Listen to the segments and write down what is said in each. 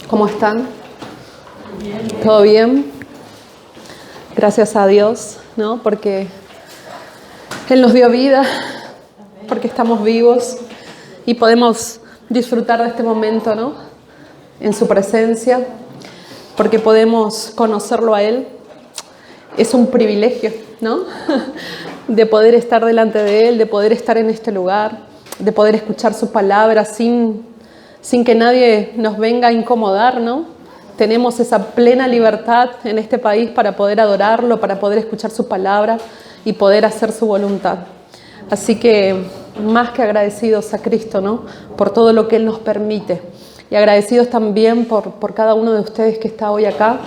¿Cómo están? ¿Todo bien? Gracias a Dios, ¿no? Porque Él nos dio vida, porque estamos vivos y podemos disfrutar de este momento, ¿no? En su presencia, porque podemos conocerlo a Él. Es un privilegio, ¿no? De poder estar delante de Él, de poder estar en este lugar, de poder escuchar su palabra sin que nadie nos venga a incomodar, ¿no? Tenemos esa plena libertad en este país para poder adorarlo, para poder escuchar su palabra y poder hacer su voluntad. Así que más que agradecidos a Cristo, ¿no? Por todo lo que Él nos permite. Y agradecidos también por cada uno de ustedes que está hoy acá,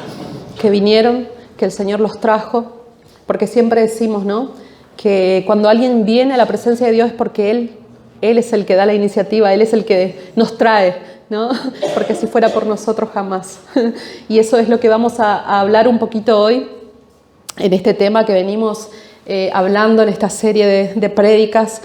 que vinieron, que el Señor los trajo. Porque siempre decimos, ¿no? Que cuando alguien viene a la presencia de Dios es porque Él es el que da la iniciativa, Él es el que nos trae, ¿no? Porque si fuera por nosotros jamás. Y eso es lo que vamos a hablar un poquito hoy en este tema que venimos hablando en esta serie de prédicas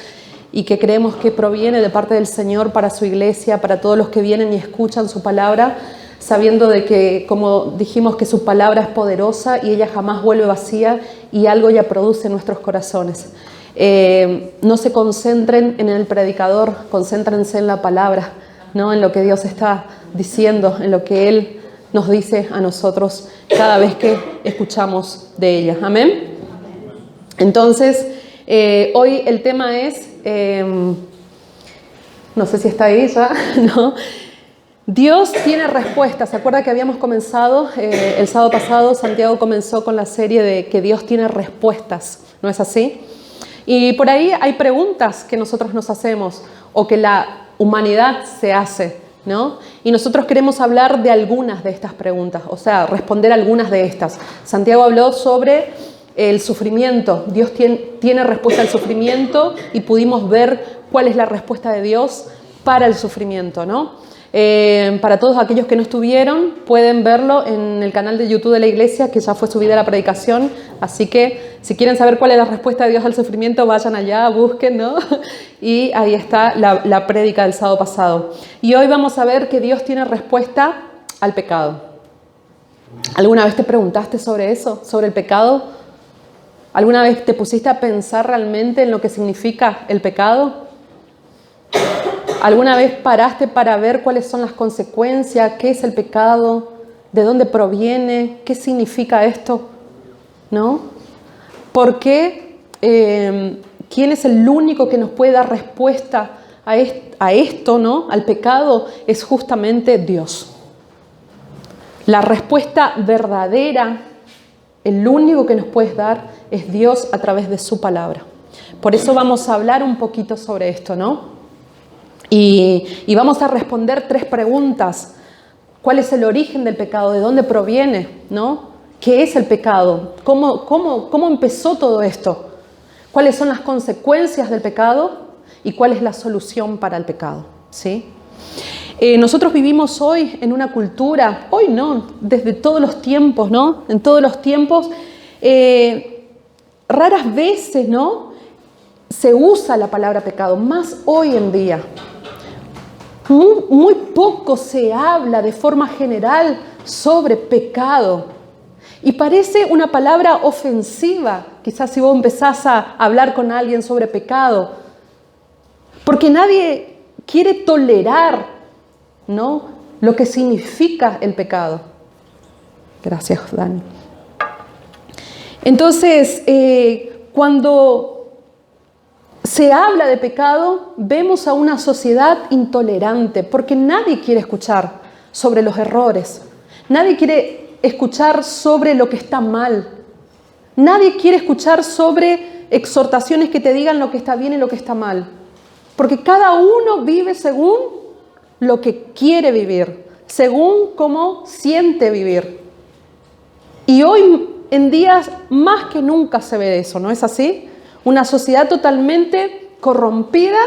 y que creemos que proviene de parte del Señor para su iglesia, para todos los que vienen y escuchan su palabra, sabiendo de que, como dijimos, que su palabra es poderosa y ella jamás vuelve vacía y algo ella produce en nuestros corazones. No se concentren en el predicador, concéntrense en la palabra, ¿no? En lo que Dios está diciendo, en lo que Él nos dice a nosotros cada vez que escuchamos de ella. Amén. Entonces, hoy el tema es, no sé si está ahí ya, ¿no? Dios tiene respuestas. ¿Se acuerda que habíamos comenzado el sábado pasado? Santiago comenzó con la serie de que Dios tiene respuestas, ¿no es así? Y por ahí hay preguntas que nosotros nos hacemos o que la humanidad se hace, ¿no? Y nosotros queremos hablar de algunas de estas preguntas, o sea, responder algunas de estas. Santiago habló sobre el sufrimiento. Dios tiene respuesta al sufrimiento y pudimos ver cuál es la respuesta de Dios para el sufrimiento, ¿no? Para todos aquellos que no estuvieron, pueden verlo en el canal de YouTube de la iglesia, que ya fue subida la predicación. Así que si quieren saber cuál es la respuesta de Dios al sufrimiento, vayan allá, busquen, ¿no? Y ahí está la prédica del sábado pasado. Y hoy vamos a ver que Dios tiene respuesta al pecado. ¿Alguna vez te preguntaste sobre eso, sobre el pecado? ¿Alguna vez te pusiste a pensar realmente en lo que significa el pecado? ¿Alguna vez paraste para ver cuáles son las consecuencias? ¿Qué es el pecado? ¿De dónde proviene? ¿Qué significa esto? ¿No? ¿Por qué? ¿Quién es el único que nos puede dar respuesta a esto, ¿no? Al pecado, es justamente Dios. La respuesta verdadera, el único que nos puede dar es Dios a través de su palabra. Por eso vamos a hablar un poquito sobre esto, ¿no? Y vamos a responder 3 preguntas. ¿Cuál es el origen del pecado? ¿De dónde proviene? ¿No? ¿Qué es el pecado? ¿Cómo empezó todo esto? ¿Cuáles son las consecuencias del pecado? ¿Y cuál es la solución para el pecado? ¿Sí? Nosotros vivimos hoy en una cultura, hoy no, desde todos los tiempos, ¿no? En todos los tiempos, raras veces, ¿no? Se usa la palabra pecado, más hoy en día. Muy poco se habla de forma general sobre pecado. Y parece una palabra ofensiva, quizás si vos empezás a hablar con alguien sobre pecado. Porque nadie quiere tolerar, ¿no? Lo que significa el pecado. Gracias, Dani. Entonces, cuando se habla de pecado, vemos a una sociedad intolerante, porque nadie quiere escuchar sobre los errores. Nadie quiere escuchar sobre lo que está mal. Nadie quiere escuchar sobre exhortaciones que te digan lo que está bien y lo que está mal. Porque cada uno vive según lo que quiere vivir, según cómo siente vivir. Y hoy en día más que nunca se ve eso, ¿no es así? Una sociedad totalmente corrompida,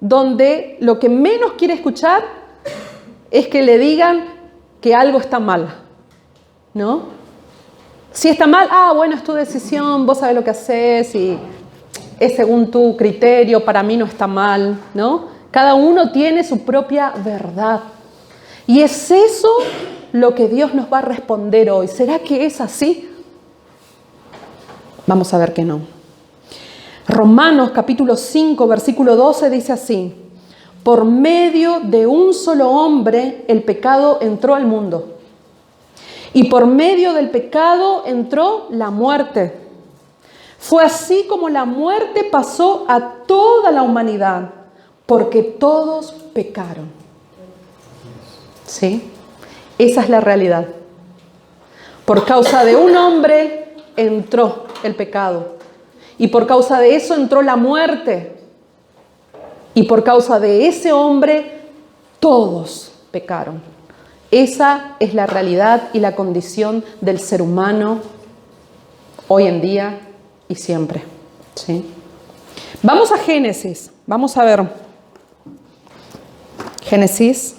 donde lo que menos quiere escuchar es que le digan que algo está mal, ¿no? Si está mal, bueno, es tu decisión, vos sabés lo que haces y es según tu criterio, para mí no está mal, ¿no? Cada uno tiene su propia verdad. Y es eso lo que Dios nos va a responder hoy. ¿Será que es así? Vamos a ver que no. Romanos capítulo 5, versículo 12 dice así: por medio de un solo hombre el pecado entró al mundo. Y por medio del pecado entró la muerte. Fue así como la muerte pasó a toda la humanidad, porque todos pecaron. ¿Sí? Esa es la realidad. Por causa de un hombre entró el pecado. Y por causa de eso entró la muerte. Y por causa de ese hombre, todos pecaron. Esa es la realidad y la condición del ser humano hoy en día y siempre. ¿Sí? Vamos a Génesis. Vamos a ver. Génesis.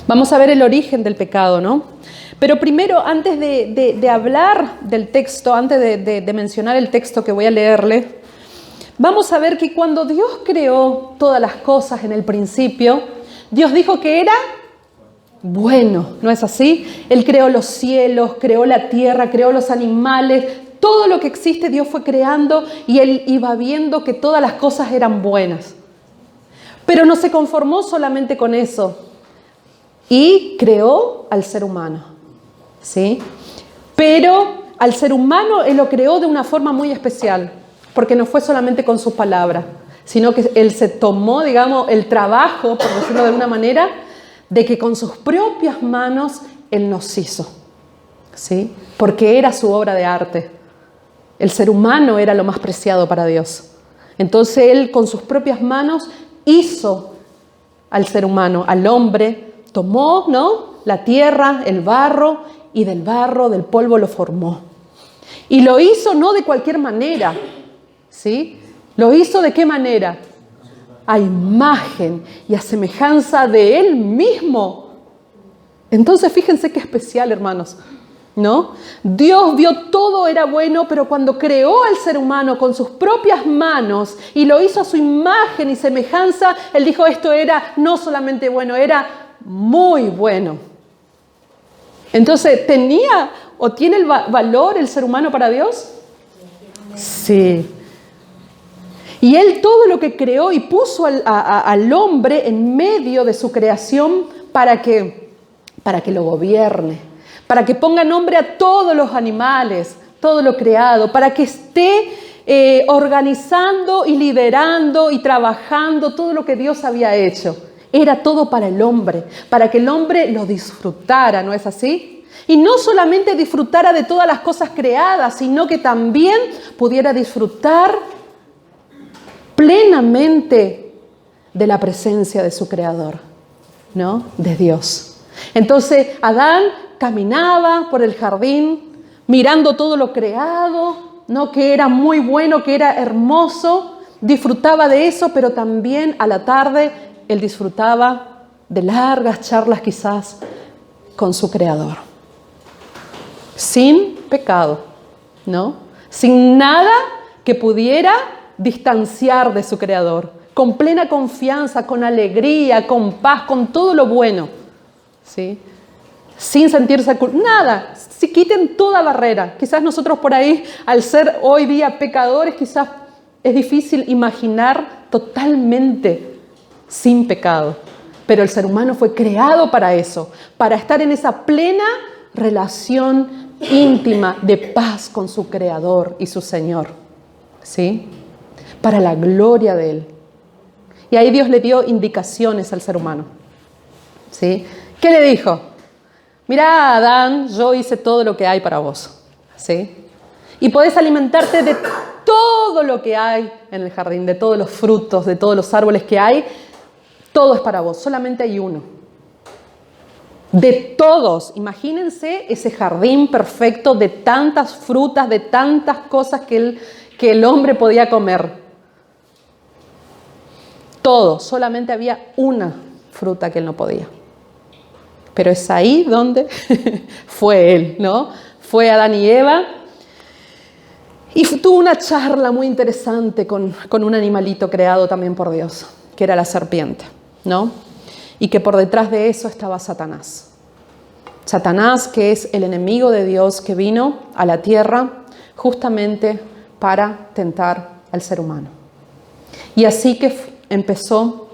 Vamos a ver el origen del pecado, ¿no? Pero primero, antes de hablar del texto, antes de mencionar el texto que voy a leerle, vamos a ver que cuando Dios creó todas las cosas en el principio, Dios dijo que era bueno, ¿no es así? Él creó los cielos, creó la tierra, creó los animales, todo lo que existe Dios fue creando y Él iba viendo que todas las cosas eran buenas. Pero no se conformó solamente con eso. Y creó al ser humano, ¿sí? Pero al ser humano Él lo creó de una forma muy especial, porque no fue solamente con sus palabras, sino que Él se tomó, digamos, el trabajo, por decirlo de alguna manera, de que con sus propias manos Él nos hizo, ¿sí? Porque era su obra de arte. El ser humano era lo más preciado para Dios. Entonces Él con sus propias manos hizo al ser humano, al hombre. Tomó, ¿no?, la tierra, el barro, y del barro, del polvo lo formó. Y lo hizo no de cualquier manera, ¿sí? Lo hizo ¿de qué manera? A imagen y a semejanza de Él mismo. Entonces fíjense qué especial, hermanos, ¿no? Dios vio todo era bueno, pero cuando creó al ser humano con sus propias manos y lo hizo a su imagen y semejanza, Él dijo esto era no solamente bueno, era muy bueno. Entonces, ¿tenía o tiene el valor el ser humano para Dios? Sí. Y Él todo lo que creó y puso al hombre en medio de su creación para que lo gobierne, para que ponga nombre a todos los animales, todo lo creado, para que esté organizando y liderando y trabajando todo lo que Dios había hecho. Era todo para el hombre, para que el hombre lo disfrutara, ¿no es así? Y no solamente disfrutara de todas las cosas creadas, sino que también pudiera disfrutar plenamente de la presencia de su Creador, ¿no? De Dios. Entonces Adán caminaba por el jardín, mirando todo lo creado, ¿no?, que era muy bueno, que era hermoso, disfrutaba de eso, pero también a la tarde Él disfrutaba de largas charlas quizás con su Creador. Sin pecado, ¿no? Sin nada que pudiera distanciar de su Creador. Con plena confianza, con alegría, con paz, con todo lo bueno, ¿sí? Sin sentirse culpable. Nada. Si quiten toda barrera. Quizás nosotros por ahí, al ser hoy día pecadores, quizás es difícil imaginar totalmente sin pecado. Pero el ser humano fue creado para eso, para estar en esa plena relación íntima de paz con su Creador y su Señor, ¿sí? Para la gloria de Él. Y ahí Dios le dio indicaciones al ser humano, ¿sí? ¿Qué le dijo? Mira, Adán, yo hice todo lo que hay para vos, ¿sí? Y podés alimentarte de todo lo que hay en el jardín, de todos los frutos, de todos los árboles que hay. Todo es para vos, solamente hay uno. De todos, imagínense ese jardín perfecto de tantas frutas, de tantas cosas que el hombre podía comer. Todo, solamente había una fruta que él no podía. Pero es ahí donde fue él, ¿no? Fue Adán y Eva y tuvo una charla muy interesante con un animalito creado también por Dios, que era la serpiente, ¿no? Y que por detrás de eso estaba Satanás. Satanás, que es el enemigo de Dios, que vino a la tierra justamente para tentar al ser humano. Y así que empezó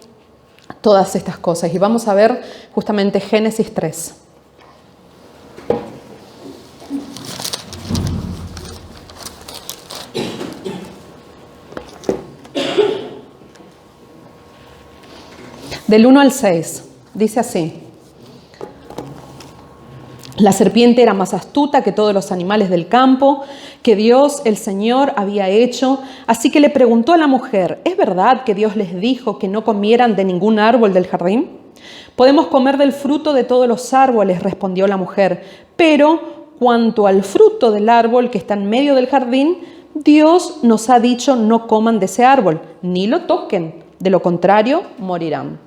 todas estas cosas. Y vamos a ver justamente Génesis 3. Del 1 al 6, dice así. La serpiente era más astuta que todos los animales del campo que Dios, el Señor, había hecho. Así que le preguntó a la mujer, ¿es verdad que Dios les dijo que no comieran de ningún árbol del jardín? Podemos comer del fruto de todos los árboles, respondió la mujer. Pero cuanto al fruto del árbol que está en medio del jardín, Dios nos ha dicho no coman de ese árbol, ni lo toquen. De lo contrario, morirán.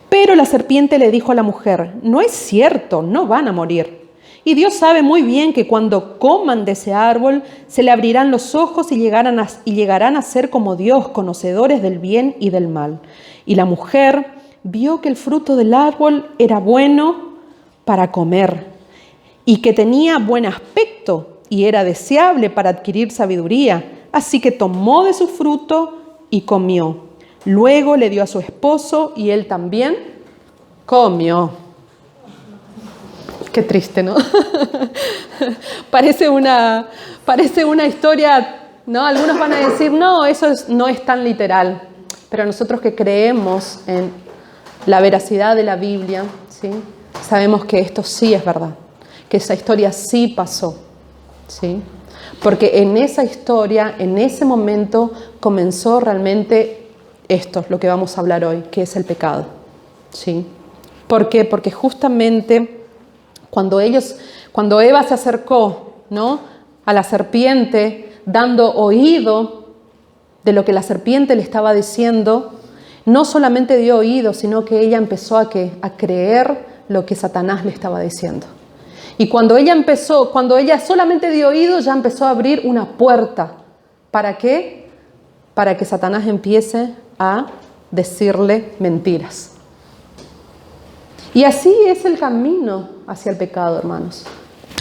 Pero la serpiente le dijo a la mujer, no es cierto, no van a morir. Y Dios sabe muy bien que cuando coman de ese árbol, se le abrirán los ojos y llegarán a ser como Dios, conocedores del bien y del mal. Y la mujer vio que el fruto del árbol era bueno para comer y que tenía buen aspecto y era deseable para adquirir sabiduría. Así que tomó de su fruto y comió. Luego le dio a su esposo y él también comió. Qué triste, ¿no? Parece una historia, ¿no? Algunos van a decir, no, no es tan literal. Pero nosotros que creemos en la veracidad de la Biblia, ¿sí? Sabemos que esto sí es verdad, que esa historia sí pasó, ¿sí? Porque en esa historia, en ese momento, comenzó realmente esto es lo que vamos a hablar hoy, que es el pecado, ¿sí? ¿Por qué? Porque justamente cuando Eva se acercó, ¿no?, a la serpiente, dando oído de lo que la serpiente le estaba diciendo, no solamente dio oído, sino que ella empezó a creer lo que Satanás le estaba diciendo. Y cuando ella solamente dio oído, ya empezó a abrir una puerta. ¿Para qué? Para que Satanás empiece a decirle mentiras. Y así es el camino hacia el pecado, hermanos.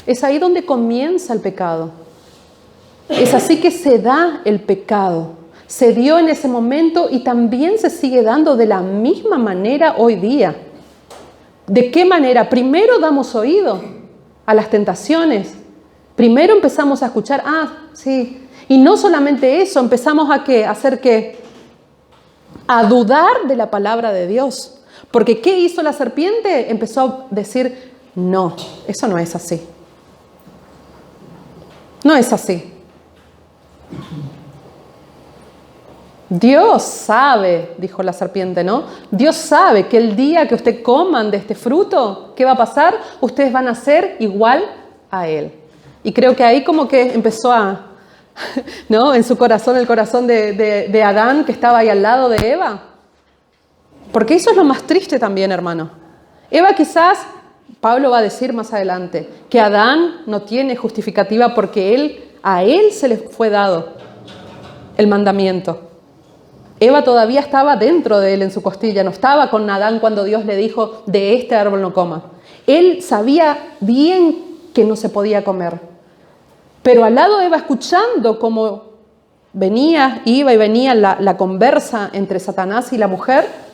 Es ahí donde comienza el pecado. Es así que se da el pecado. Se dio en ese momento y también se sigue dando de la misma manera hoy día. ¿De qué manera? Primero damos oído a las tentaciones. Primero empezamos a escuchar, sí. Y no solamente eso, empezamos a hacer qué. A dudar de la palabra de Dios. Porque ¿qué hizo la serpiente? Empezó a decir, no, eso no es así. No es así. Dios sabe, dijo la serpiente, ¿no? Dios sabe que el día que ustedes coman de este fruto, ¿qué va a pasar? Ustedes van a ser igual a Él. Y creo que ahí como que empezó ¿no? En su corazón, el corazón de Adán, que estaba ahí al lado de Eva. Porque eso es lo más triste también, hermano. Eva quizás, Pablo va a decir más adelante, que Adán no tiene justificativa porque a él se le fue dado el mandamiento. Eva todavía estaba dentro de él en su costilla, no estaba con Adán cuando Dios le dijo, de este árbol no coma. Él sabía bien que no se podía comer. Pero al lado de Eva, escuchando cómo iba y venía la conversa entre Satanás y la mujer,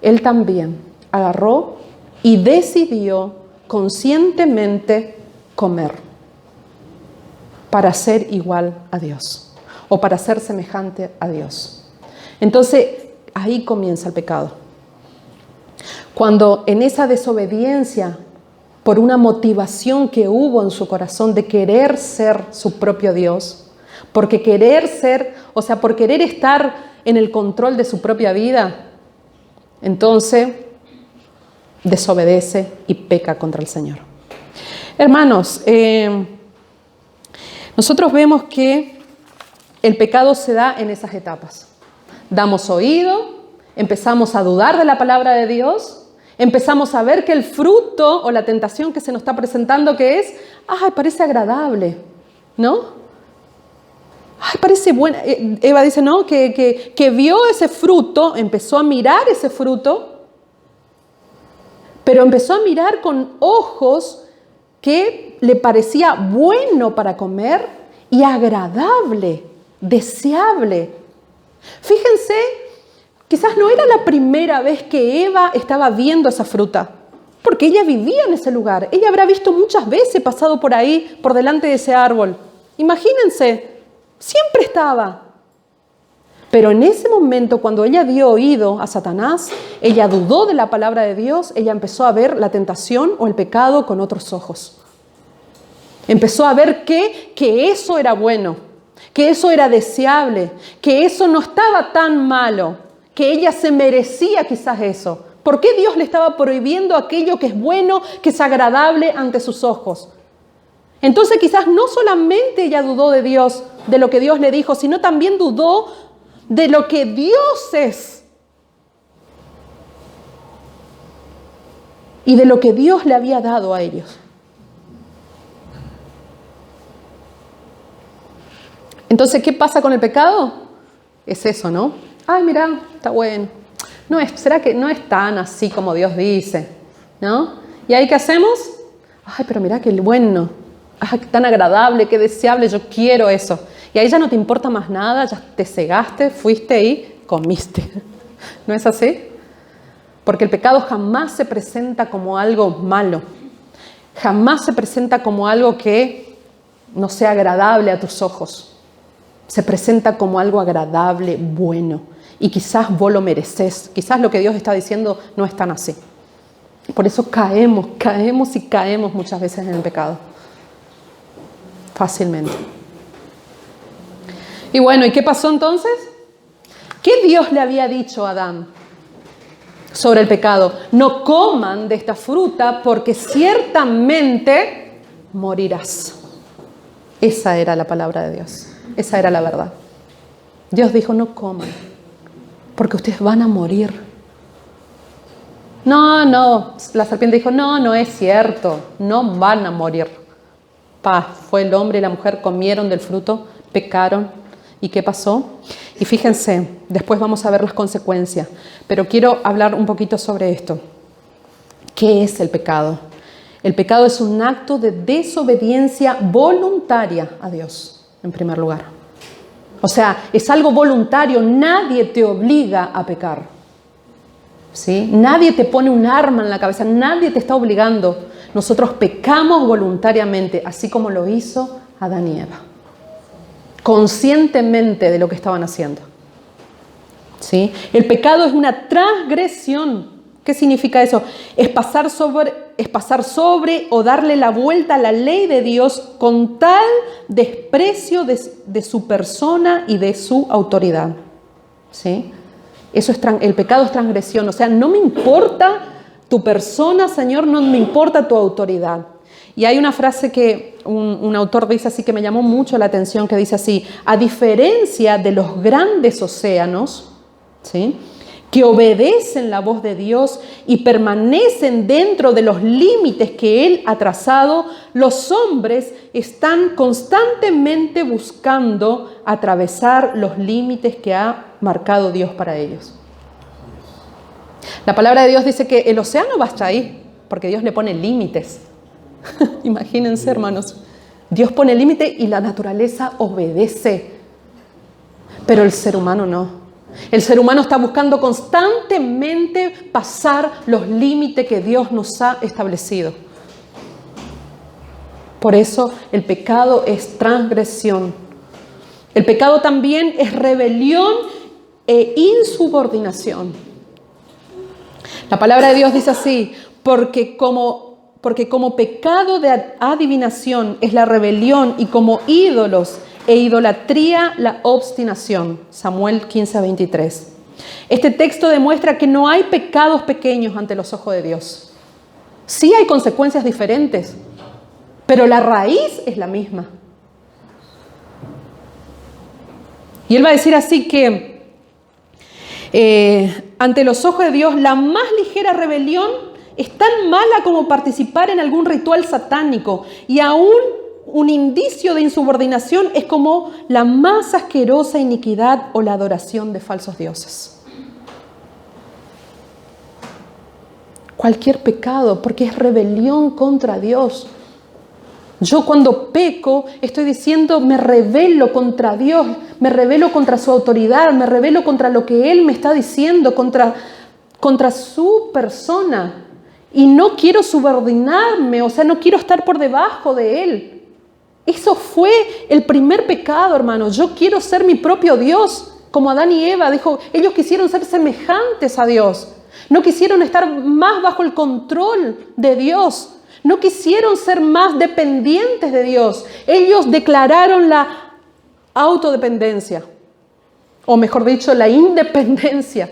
él también agarró y decidió conscientemente comer para ser igual a Dios o para ser semejante a Dios. Entonces, ahí comienza el pecado. Cuando en esa desobediencia, por una motivación que hubo en su corazón de querer ser su propio Dios, por querer estar en el control de su propia vida, entonces desobedece y peca contra el Señor. Hermanos, nosotros vemos que el pecado se da en esas etapas. Damos oído, empezamos a dudar de la palabra de Dios, empezamos a ver que el fruto o la tentación que se nos está presentando que es, ay, parece agradable, ¿no? Ay, parece buena. Eva dice, ¿no? Que vio ese fruto, empezó a mirar ese fruto, pero empezó a mirar con ojos que le parecía bueno para comer y agradable, deseable. Fíjense, quizás no era la primera vez que Eva estaba viendo esa fruta, porque ella vivía en ese lugar. Ella habrá visto muchas veces pasado por ahí, por delante de ese árbol. Imagínense, siempre estaba. Pero en ese momento, cuando ella dio oído a Satanás, ella dudó de la palabra de Dios, ella empezó a ver la tentación o el pecado con otros ojos. Empezó a ver que eso era bueno, que eso era deseable, que eso no estaba tan malo, que ella se merecía quizás eso. ¿Por qué Dios le estaba prohibiendo aquello que es bueno, que es agradable ante sus ojos? Entonces quizás no solamente ella dudó de Dios, de lo que Dios le dijo, sino también dudó de lo que Dios es y de lo que Dios le había dado a ellos. Entonces, ¿qué pasa con el pecado? Es eso, ¿no? Ay, mira, está bueno. ¿Será que no es tan así como Dios dice? ¿No? ¿Y ahí qué hacemos? Ay, pero mira qué bueno. Ay, qué tan agradable, qué deseable, yo quiero eso. Y ahí ya no te importa más nada, ya te cegaste, fuiste y comiste. ¿No es así? Porque el pecado jamás se presenta como algo malo. Jamás se presenta como algo que no sea agradable a tus ojos. Se presenta como algo agradable, bueno. Y quizás vos lo mereces. Quizás lo que Dios está diciendo no es tan así. Por eso caemos muchas veces en el pecado. Fácilmente. Y bueno, ¿y qué pasó entonces? ¿Qué Dios le había dicho a Adán sobre el pecado? No coman de esta fruta porque ciertamente morirás. Esa era la palabra de Dios. Esa era la verdad. Dios dijo, no coman, porque ustedes van a morir. No, la serpiente dijo, no es cierto, no van a morir. Fue el hombre y la mujer, comieron del fruto, pecaron. ¿Y qué pasó? Y fíjense, después vamos a ver las consecuencias, pero quiero hablar un poquito sobre esto. ¿Qué es el pecado? El pecado es un acto de desobediencia voluntaria a Dios, en primer lugar. O sea, es algo voluntario, nadie te obliga a pecar. ¿Sí? Nadie te pone un arma en la cabeza, nadie te está obligando. Nosotros pecamos voluntariamente, así como lo hizo Adán y Eva. Conscientemente de lo que estaban haciendo. ¿Sí? El pecado es una transgresión. ¿Qué significa eso? Es pasar sobre o darle la vuelta a la ley de Dios con tal desprecio de su persona y de su autoridad. ¿Sí? El pecado es transgresión. O sea, no me importa tu persona, Señor, no me importa tu autoridad. Y hay una frase que un autor dice así que me llamó mucho la atención, que dice así: a diferencia de los grandes océanos, ¿sí?, que obedecen la voz de Dios y permanecen dentro de los límites que Él ha trazado, los hombres están constantemente buscando atravesar los límites que ha marcado Dios para ellos. La palabra de Dios dice que el océano va hasta ahí, porque Dios le pone límites. Imagínense, hermanos, Dios pone límite y la naturaleza obedece, pero el ser humano no. El ser humano está buscando constantemente pasar los límites que Dios nos ha establecido. Por eso el pecado es transgresión. El pecado también es rebelión e insubordinación. La palabra de Dios dice así: porque como pecado de adivinación es la rebelión, y como ídolos e idolatría la obstinación. Samuel 15:23. Este texto demuestra que no hay pecados pequeños ante los ojos de Dios. Sí hay consecuencias diferentes, pero la raíz es la misma. Y Él va a decir así que ante los ojos de Dios, la más ligera rebelión es tan mala como participar en algún ritual satánico, y aún un indicio de insubordinación es como la más asquerosa iniquidad o la adoración de falsos dioses. Cualquier pecado, porque es rebelión contra Dios. Yo cuando peco estoy diciendo, me rebelo contra Dios, me rebelo contra su autoridad, me rebelo contra lo que Él me está diciendo, contra su persona. Y no quiero subordinarme, o sea, no quiero estar por debajo de Él. Eso fue el primer pecado, hermanos. Yo quiero ser mi propio Dios, como Adán y Eva. Dijo, ellos quisieron ser semejantes a Dios. No quisieron estar más bajo el control de Dios. No quisieron ser más dependientes de Dios. Ellos declararon la autodependencia, o mejor dicho, la independencia.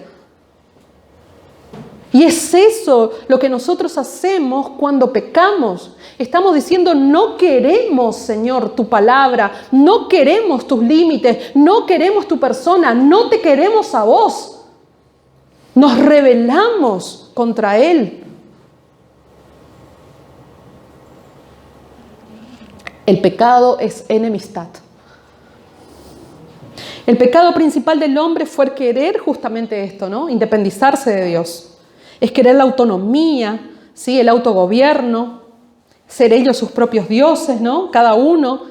Y es eso lo que nosotros hacemos cuando pecamos. Estamos diciendo, no queremos, Señor, tu palabra, no queremos tus límites, no queremos tu persona, no te queremos a vos. Nos rebelamos contra Él. El pecado es enemistad. El pecado principal del hombre fue querer justamente esto, ¿no? Independizarse de Dios. Es querer la autonomía, ¿sí? El autogobierno, ser ellos sus propios dioses, ¿no? Cada uno.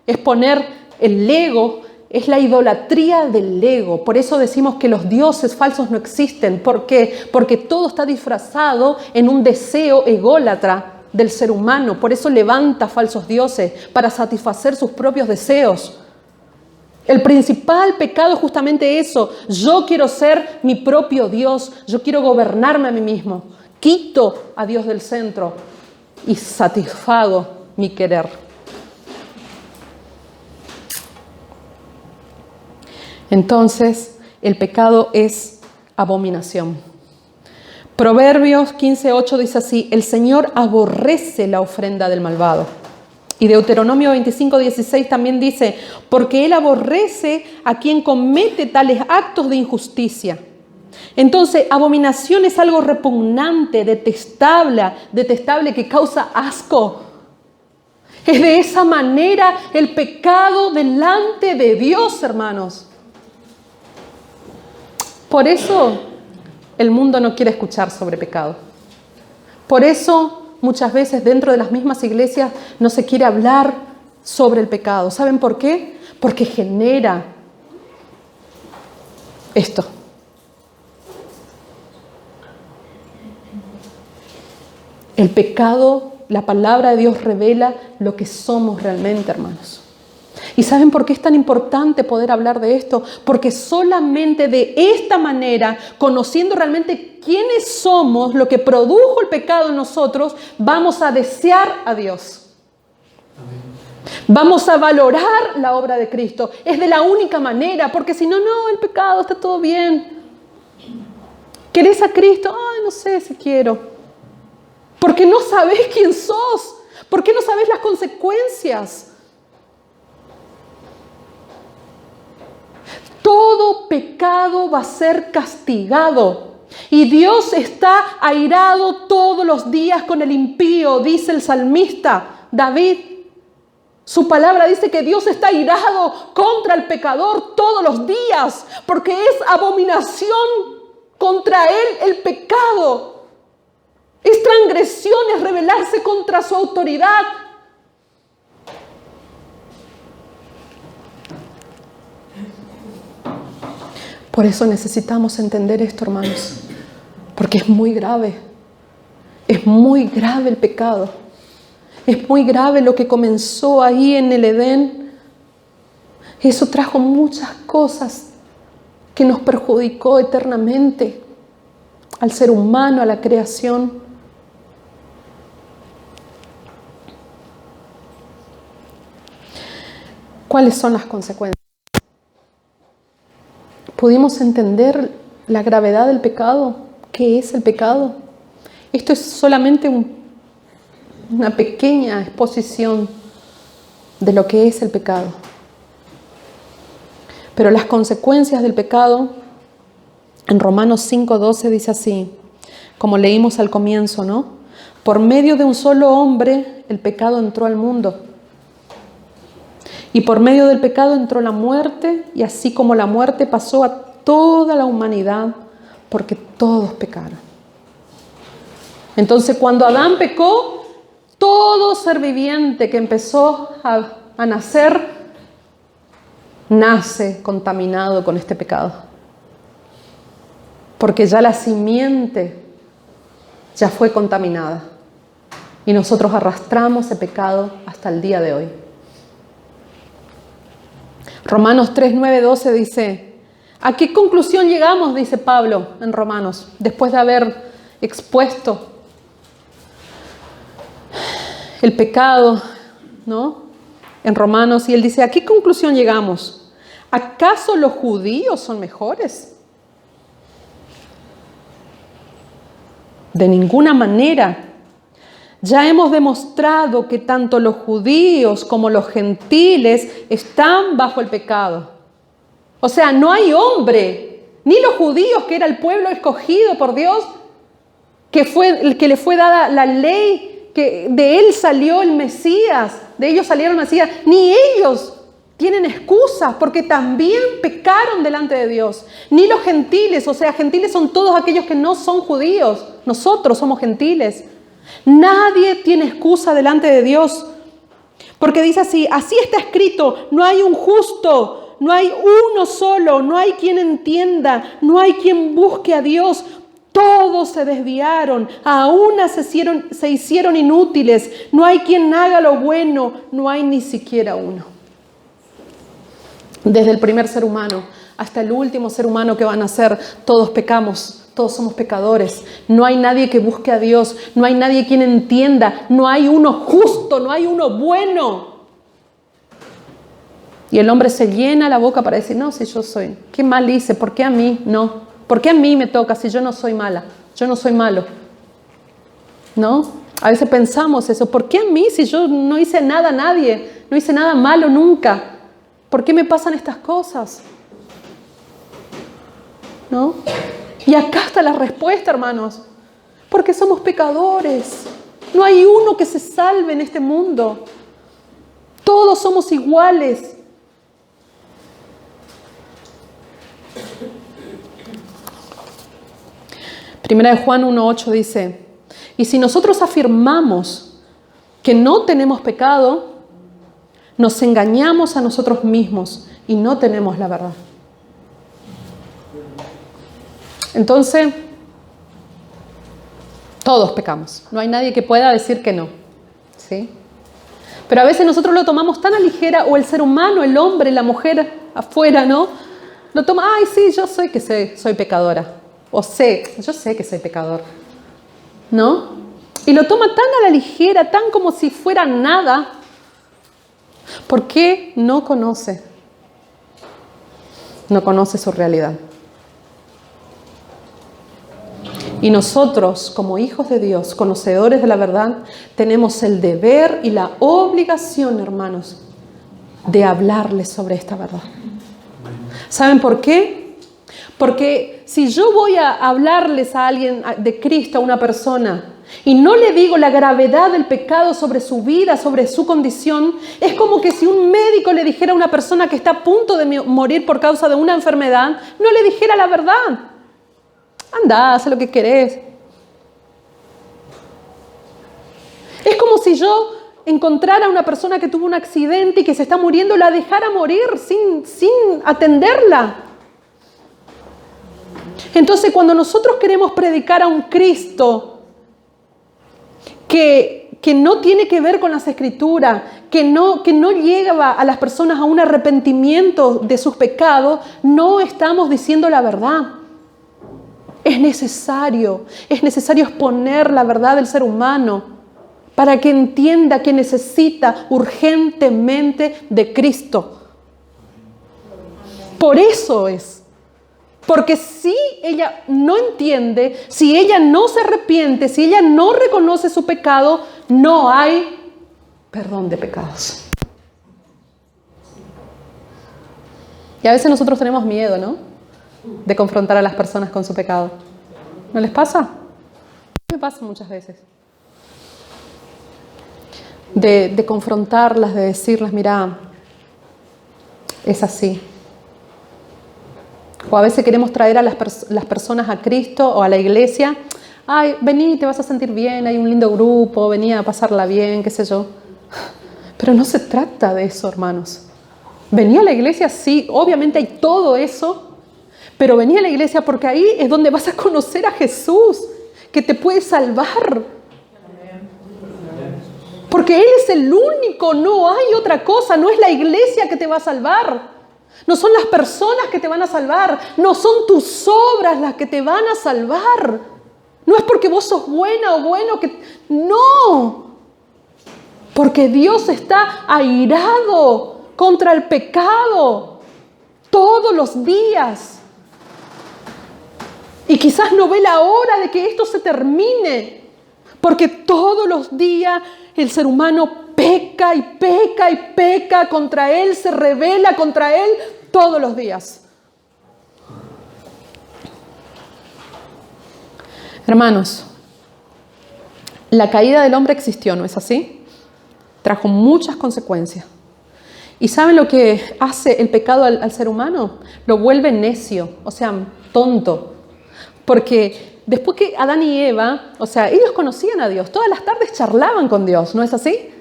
Es poner el ego, es la idolatría del ego. Por eso decimos que los dioses falsos no existen. ¿Por qué? Porque todo está disfrazado en un deseo ególatra del ser humano. Por eso levanta falsos dioses, para satisfacer sus propios deseos. El principal pecado es justamente eso. Yo quiero ser mi propio Dios. Yo quiero gobernarme a mí mismo. Quito a Dios del centro y satisfago mi querer. Entonces, el pecado es abominación. Proverbios 15:8 dice así: el Señor aborrece la ofrenda del malvado. Y Deuteronomio 25:16 también dice: porque Él aborrece a quien comete tales actos de injusticia. Entonces, abominación es algo repugnante, detestable, que causa asco. Es de esa manera el pecado delante de Dios, hermanos. Por eso el mundo no quiere escuchar sobre pecado. Por eso muchas veces dentro de las mismas iglesias no se quiere hablar sobre el pecado. ¿Saben por qué? Porque genera esto. El pecado, la palabra de Dios revela lo que somos realmente, hermanos. ¿Y saben por qué es tan importante poder hablar de esto? Porque solamente de esta manera, conociendo realmente quiénes somos, lo que produjo el pecado en nosotros, vamos a desear a Dios. Vamos a valorar la obra de Cristo. Es de la única manera, porque si no, el pecado está todo bien. ¿Querés a Cristo? Ay, no sé si quiero. Porque no sabés quién sos. ¿Por qué no sabés las consecuencias? Todo pecado va a ser castigado. Y Dios está airado todos los días con el impío, dice el salmista David. Su palabra dice que Dios está airado contra el pecador todos los días, porque es abominación contra él el pecado. Es transgresión, es rebelarse contra su autoridad. Por eso necesitamos entender esto, hermanos, porque es muy grave. Es muy grave el pecado. Es muy grave lo que comenzó ahí en el Edén. Eso trajo muchas cosas que nos perjudicó eternamente al ser humano, a la creación. ¿Cuáles son las consecuencias? ¿Pudimos entender la gravedad del pecado? ¿Qué es el pecado? Esto es solamente una pequeña exposición de lo que es el pecado. Pero las consecuencias del pecado En Romanos 5:12 dice así, como leímos al comienzo, ¿no? Por medio de un solo hombre el pecado entró al mundo. Y por medio del pecado entró la muerte, y así como la muerte pasó a toda la humanidad, porque todos pecaron. Entonces, cuando Adán pecó, todo ser viviente que empezó a nacer, nace contaminado con este pecado. Porque ya la simiente ya fue contaminada. Y nosotros arrastramos ese pecado hasta el día de hoy. Romanos 3, 9, 12 dice, ¿a qué conclusión llegamos? Dice Pablo en Romanos, después de haber expuesto el pecado, ¿no? En Romanos, y él dice, ¿a qué conclusión llegamos? ¿Acaso los judíos son mejores? De ninguna manera. Ya hemos demostrado que tanto los judíos como los gentiles están bajo el pecado. O sea, no hay hombre, ni los judíos, que era el pueblo escogido por Dios, que fue el que le fue dada la ley, que de él salió el Mesías, de ellos salieron el Mesías, ni ellos tienen excusas porque también pecaron delante de Dios. Ni los gentiles, o sea, gentiles son todos aquellos que no son judíos, nosotros somos gentiles. Nadie tiene excusa delante de Dios, porque dice así, así está escrito, no hay un justo, no hay uno solo, no hay quien entienda, no hay quien busque a Dios. Todos se desviaron, a una se hicieron inútiles, no hay quien haga lo bueno, no hay ni siquiera uno. Desde el primer ser humano hasta el último ser humano que van a nacer, todos pecamos. Todos somos pecadores. No hay nadie que busque a Dios. No hay nadie quien entienda. No hay uno justo. No hay uno bueno. Y el hombre se llena la boca para decir, no, si yo soy, qué mal hice, ¿por qué a mí? No. ¿Por qué a mí me toca si yo no soy mala? Yo no soy malo. ¿No? A veces pensamos eso. ¿Por qué a mí si yo no hice nada a nadie? No hice nada malo nunca. ¿Por qué me pasan estas cosas? ¿No? Y acá está la respuesta, hermanos. Porque somos pecadores. No hay uno que se salve en este mundo. Todos somos iguales. Primera de Juan 1:8 dice, y si nosotros afirmamos que no tenemos pecado, nos engañamos a nosotros mismos y no tenemos la verdad. Entonces, todos pecamos. No hay nadie que pueda decir que no. ¿Sí? Pero a veces nosotros lo tomamos tan a ligera, o el ser humano, el hombre, la mujer afuera, ¿no? Lo toma, ay, sí, yo soy pecadora. O yo sé que soy pecador. ¿No? Y lo toma tan a la ligera, tan como si fuera nada. ¿Por qué no conoce? No conoce su realidad. Y nosotros, como hijos de Dios, conocedores de la verdad, tenemos el deber y la obligación, hermanos, de hablarles sobre esta verdad. ¿Saben por qué? Porque si yo voy a hablarles a alguien de Cristo, a una persona, y no le digo la gravedad del pecado sobre su vida, sobre su condición, es como que si un médico le dijera a una persona que está a punto de morir por causa de una enfermedad, no le dijera la verdad. Anda, haz lo que querés. Es como si yo encontrara a una persona que tuvo un accidente y que se está muriendo, la dejara morir sin atenderla. Entonces, cuando nosotros queremos predicar a un Cristo que no tiene que ver con las Escrituras, que no lleva a las personas a un arrepentimiento de sus pecados, no estamos diciendo la verdad. Es necesario exponer la verdad del ser humano para que entienda que necesita urgentemente de Cristo. Por eso es. Porque si ella no entiende, si ella no se arrepiente, si ella no reconoce su pecado, no hay perdón de pecados. Y a veces nosotros tenemos miedo, ¿no? de confrontar a las personas con su pecado. ¿No les pasa? A mí me pasa muchas veces. De confrontarlas, de decirles, mira, es así. O a veces queremos traer a las personas a Cristo o a la iglesia. Ay, vení, te vas a sentir bien, hay un lindo grupo, vení a pasarla bien, qué sé yo. Pero no se trata de eso, hermanos. Vení a la iglesia, sí, obviamente hay todo eso, pero vení a la iglesia porque ahí es donde vas a conocer a Jesús, que te puede salvar. Porque Él es el único, no hay otra cosa, no es la iglesia que te va a salvar. No son las personas que te van a salvar, no son tus obras las que te van a salvar. No es porque vos sos buena o bueno que... No, porque Dios está airado contra el pecado todos los días. Y quizás no ve la hora de que esto se termine, porque todos los días el ser humano peca y peca y peca contra Él, se rebela contra Él todos los días. Hermanos, la caída del hombre existió, ¿no es así? Trajo muchas consecuencias. ¿Y saben lo que hace el pecado al ser humano? Lo vuelve necio, o sea, tonto. Porque después que Adán y Eva, o sea, ellos conocían a Dios, todas las tardes charlaban con Dios, ¿no es así?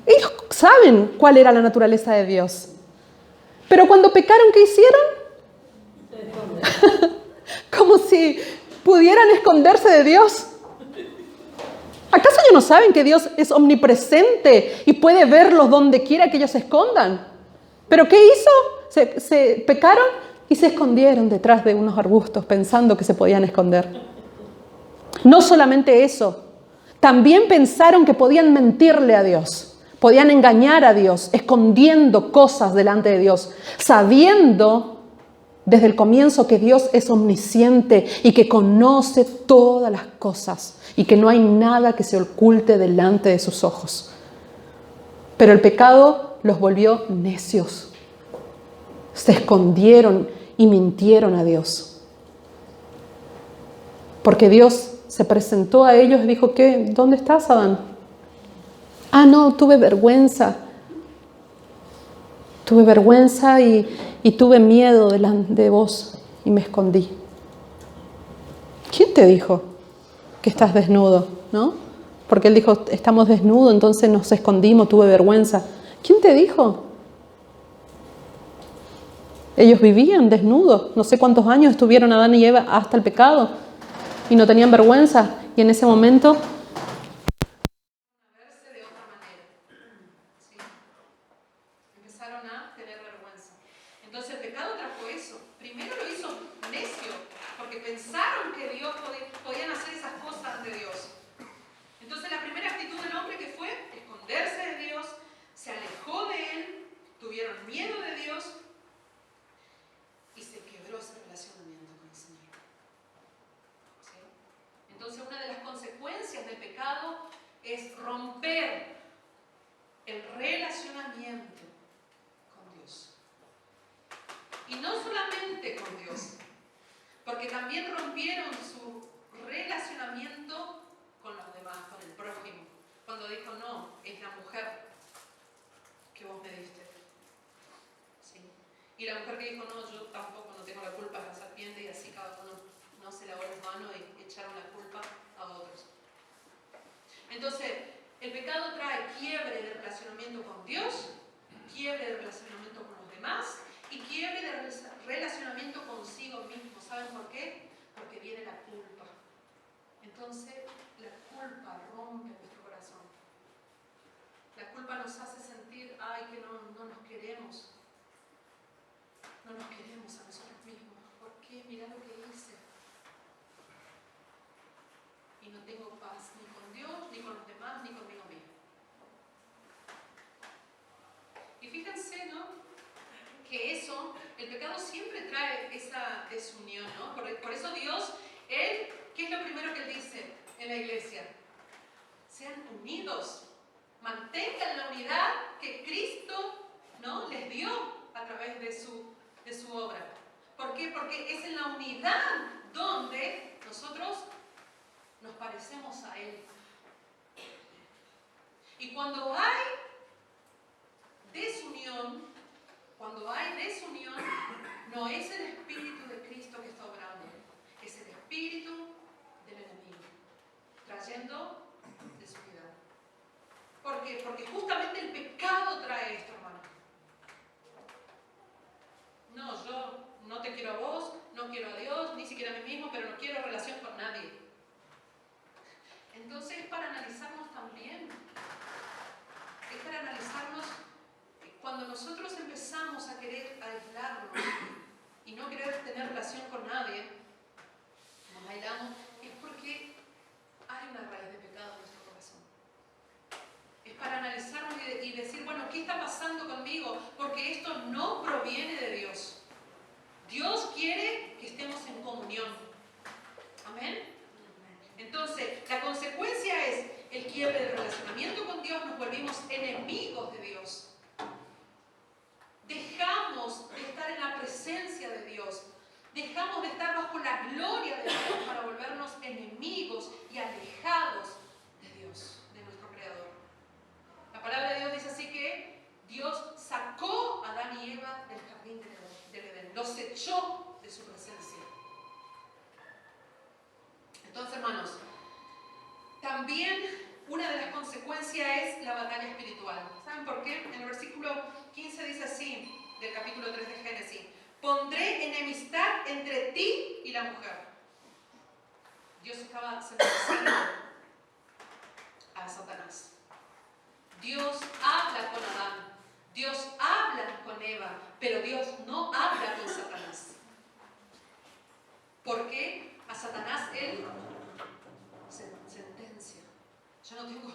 Ellos saben cuál era la naturaleza de Dios. Pero cuando pecaron, ¿qué hicieron? Como si pudieran esconderse de Dios. ¿Acaso ellos no saben que Dios es omnipresente y puede verlos donde quiera que ellos se escondan? ¿Pero qué hizo? Se pecaron y se escondieron detrás de unos arbustos pensando que se podían esconder. No solamente eso, también pensaron que podían mentirle a Dios, podían engañar a Dios, escondiendo cosas delante de Dios, sabiendo desde el comienzo que Dios es omnisciente y que conoce todas las cosas y que no hay nada que se oculte delante de sus ojos. Pero el pecado los volvió necios. Se escondieron y mintieron a Dios. Porque Dios se presentó a ellos y dijo, ¿qué? ¿Dónde estás, Adán? Ah, no, tuve vergüenza. Tuve vergüenza y tuve miedo de vos y me escondí. ¿Quién te dijo que estás desnudo? ¿No? Porque él dijo, estamos desnudos, entonces nos escondimos, tuve vergüenza. ¿Quién te dijo? Ellos vivían desnudos. No sé cuántos años estuvieron Adán y Eva hasta el pecado y no tenían vergüenza. Y en ese momento empezaron a tener vergüenza. Entonces el pecado trajo eso. Primero lo hizo necio, porque pensaron que Dios podían hacer esas cosas ante Dios. Entonces la primera actitud del hombre que fue esconderse de Dios, se alejó de Él, tuvieron miedo de Dios y se quebró ese relacionamiento con el Señor. ¿Sí? Entonces una de las consecuencias del pecado es romper el relacionamiento con Dios. Y no solamente con Dios, porque también rompieron su relacionamiento con los demás, con el prójimo. Cuando dijo, no, es la mujer que vos me diste. ¿Sí? Y la mujer que dijo, no, yo tampoco no tengo la culpa de la serpiente, y así cada uno no se lavó las manos y echaron la culpa a otros. Entonces, el pecado trae quiebre de relacionamiento con Dios, quiebre de relacionamiento con los demás y quiebre de relacionamiento consigo mismo. ¿Saben por qué? Porque viene la culpa. Entonces, la culpa rompe nuestro corazón. La culpa nos hace sentir, ay, que no nos queremos. No nos queremos a nosotros mismos. ¿Por qué? Mirá lo que hice. Y no tengo paz ni con Dios, ni con los demás, ni conmigo mismo. Y fíjense, ¿no? Que eso, el pecado siempre trae esa desunión, ¿no? Por eso Dios, Él, ¿qué es lo primero que Él dice en la iglesia? Sean unidos, mantengan la unidad que Cristo, ¿no?, les dio a través de su obra. ¿Por qué? Porque es en la unidad donde nosotros nos parecemos a Él. Y cuando hay desunión, no es el Espíritu de Cristo que está obrando, es el Espíritu del enemigo, trayendo desunidad. ¿Por qué? Porque justamente el pecado trae esto, hermano. No, yo no te quiero a vos, no quiero a Dios, ni siquiera a mí mismo, pero no quiero relación con nadie. Entonces es para analizarnos también. Es para analizarnos cuando nosotros empezamos a querer aislarnos y no querer tener relación con nadie, nos aislamos, es porque hay una raíz de pecado en nuestro corazón. Es para analizarnos y decir, bueno, ¿qué está pasando conmigo? Porque esto no proviene de Dios. Dios quiere que estemos en comunión. Amén. Entonces, la consecuencia es el quiebre del relacionamiento con Dios, nos volvimos enemigos de Dios. Dejamos de estar en la presencia de Dios. Dejamos de estar bajo la gloria de Dios para volvernos enemigos y alejados de Dios, de nuestro Creador. La palabra de Dios dice así que Dios sacó a Adán y Eva del jardín del Edén, los echó de su presencia. Entonces, hermanos, también una de las consecuencias es la batalla espiritual. ¿Saben por qué? En el versículo 15 dice así, del capítulo 3 de Génesis: pondré enemistad entre ti y la mujer. Dios estaba sentenciando a Satanás. Dios habla con Adán, Dios habla con Eva, pero Dios no habla con Satanás. ¿Por qué? A Satanás él sentencia. Yo no tengo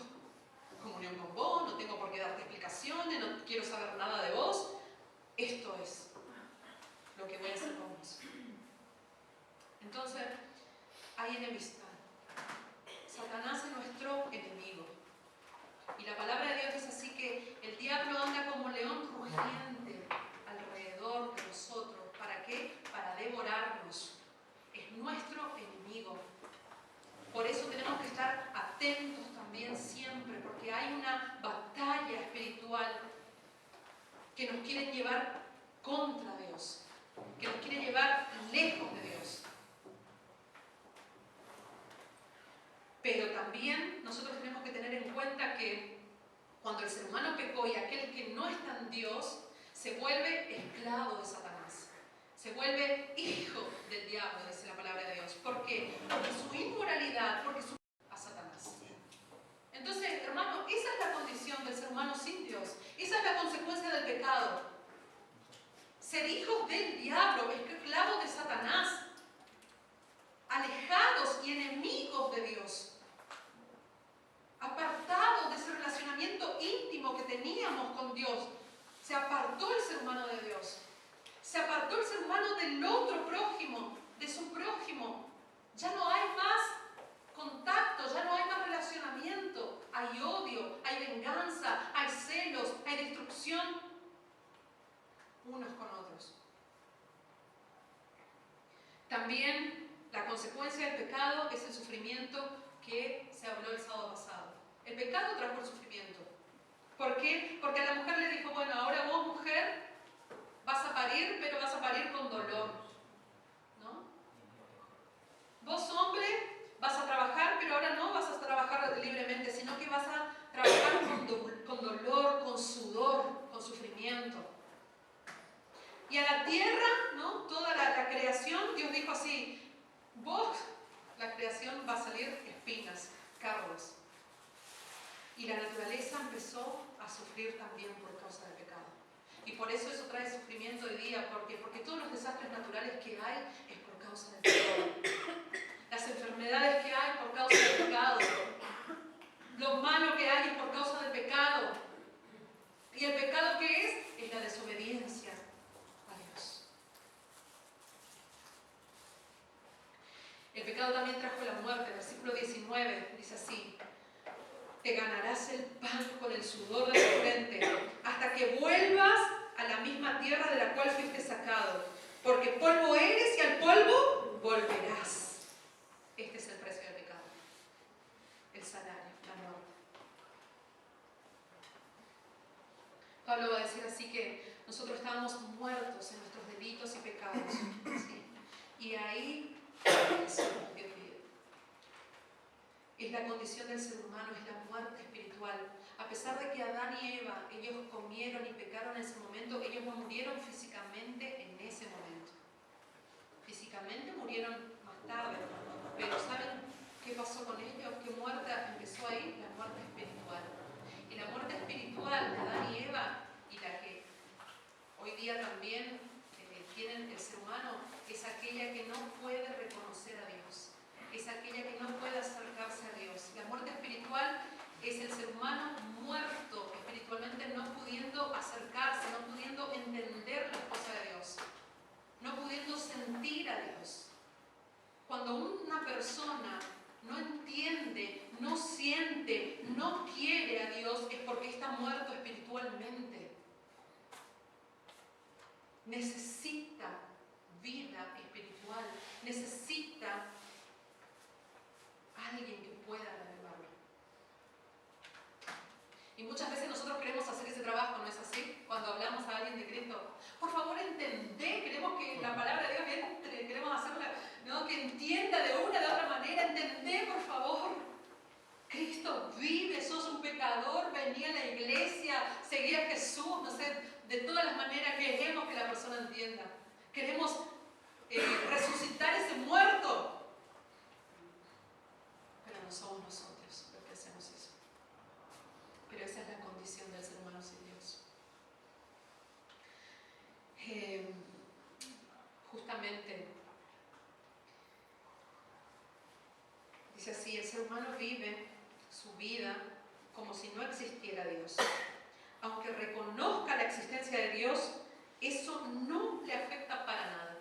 comunión con vos, no tengo por qué darte explicaciones, no quiero saber nada de vos. Esto es lo que voy a hacer con vos. Entonces, hay enemistad. Satanás es nuestro enemigo. Y la palabra de Dios es así que el diablo anda como león rugiente alrededor de nosotros. ¿Para qué? Para devorarnos. Es nuestro enemigo. Por eso tenemos que estar atentos también siempre, porque hay una batalla espiritual que nos quiere llevar contra Dios, que nos quiere llevar lejos de Dios. Pero también nosotros tenemos que tener en cuenta que cuando el ser humano pecó y aquel que no está en Dios se vuelve esclavo de Satanás. Se vuelve hijo del diablo, dice la palabra de Dios. ¿Por qué? Porque su inmoralidad, a Satanás. Entonces, hermano, esa es la condición del ser humano sin Dios. Esa es la consecuencia del pecado. Ser hijos del diablo, esclavos de Satanás, alejados y enemigos de Dios, apartados de ese relacionamiento íntimo que teníamos con Dios. Se apartó el ser humano de Dios. Se apartó el ser humano del otro prójimo, de su prójimo. Ya no hay más contacto, ya no hay más relacionamiento. Hay odio, hay venganza, hay celos, hay destrucción unos con otros. También la consecuencia del pecado es el sufrimiento que se habló el sábado pasado. El pecado trajo el sufrimiento. ¿Por qué? Porque a la mujer le dijo, bueno, ahora vos, mujer, vas a parir, pero vas a parir con dolor, ¿no? Vos, hombre, vas a trabajar, pero ahora no vas a trabajar libremente, sino que vas a trabajar con dolor, con sudor, con sufrimiento. Y a la tierra, ¿no? Toda la creación, Dios dijo así, vos, la creación, va a salir espinas, cardos. Y la naturaleza empezó a sufrir también por causa del pecado. Y por eso trae sufrimiento hoy día, porque todos los desastres naturales que hay es por causa del pecado. Las enfermedades que hay por causa del pecado. Lo malo que hay es por causa del pecado. ¿Y el pecado qué es? Es la desobediencia a Dios. El pecado también trajo la muerte. Versículo 19 dice así: te ganarás el pan con el sudor de tu frente, hasta que vuelvas a la misma tierra de la cual fuiste sacado, Porque polvo eres y al polvo volverás. Este es el precio del pecado. El salario, la muerte. Pablo va a decir así que nosotros estábamos muertos en nuestros delitos y pecados. ¿Sí? Y ahí somos Dios vive. Es la condición del ser humano, es la muerte espiritual. A pesar de que Adán y Eva, ellos comieron y pecaron en ese momento, ellos no murieron físicamente en ese momento. Físicamente murieron más tarde, pero ¿saben qué pasó con ellos? ¿Qué muerte empezó ahí? La muerte espiritual. Y la muerte espiritual de Adán y Eva, y la que hoy día también tienen el ser humano, es aquella que no puede reconocer a Dios. Es aquella que no puede acercarse a Dios. La muerte espiritual es el ser humano muerto espiritualmente, no pudiendo acercarse, no pudiendo entender las cosas de Dios, no pudiendo sentir a Dios. Cuando una persona no entiende, no siente, no quiere a Dios, es porque está muerto espiritualmente. Necesita vida espiritual, necesita alguien que pueda reavivarlo. Y muchas veces nosotros queremos hacer ese trabajo, ¿no es así? Cuando hablamos a alguien de Cristo, por favor entendé, queremos que la palabra de Dios entre, queremos hacerla, ¿no? Que entienda de una, de otra manera, entendé, por favor. Cristo vive, sos un pecador, venía a la iglesia, seguía a Jesús, no sé, de todas las maneras queremos que la persona entienda. Queremos resucitar ese muerto. Pero no somos nosotros los que hacemos eso. Pero esa es la condición del ser humano sin Dios. Justamente, dice así, el ser humano vive su vida como si no existiera Dios. Aunque reconozca la existencia de Dios, eso no le afecta para nada.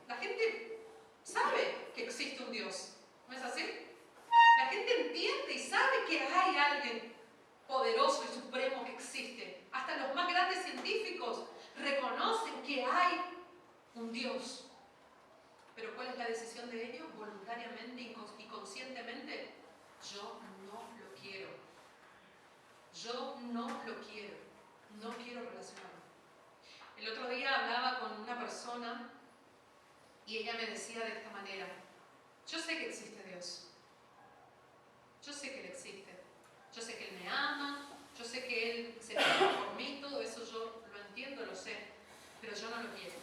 La gente sabe que existe un Dios, ¿no es así? La gente entiende y sabe que hay alguien poderoso y supremo que existe. Hasta los más grandes científicos reconocen que hay un Dios. Pero ¿cuál es la decisión de ellos? Voluntariamente y conscientemente, yo no lo quiero. Yo no lo quiero. No quiero relacionarme. El otro día hablaba con una persona y ella me decía de esta manera: yo sé que existe Dios. Yo sé que Él existe. Yo sé que Él me ama. Yo sé que Él se preocupa por mí. Todo eso yo lo entiendo, lo sé. Pero yo no lo quiero.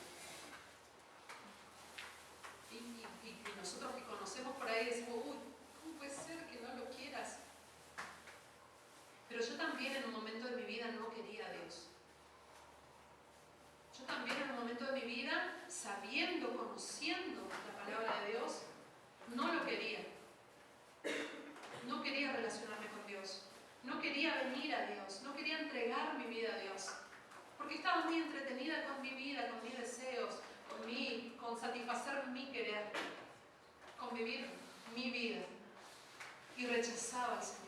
Y nosotros que conocemos por ahí decimos: uy, ¿cómo puede ser que no lo quieras? Pero yo también en un momento de mi vida no quería a Dios. Yo también en un momento de mi vida, sabiendo, conociendo la palabra de Dios, no lo quería. No quería relacionarme con Dios. No quería venir a Dios. No quería entregar mi vida a Dios. Porque estaba muy entretenida con mi vida, con mis deseos, con satisfacer mi querer, con vivir mi vida. Y rechazaba al Señor,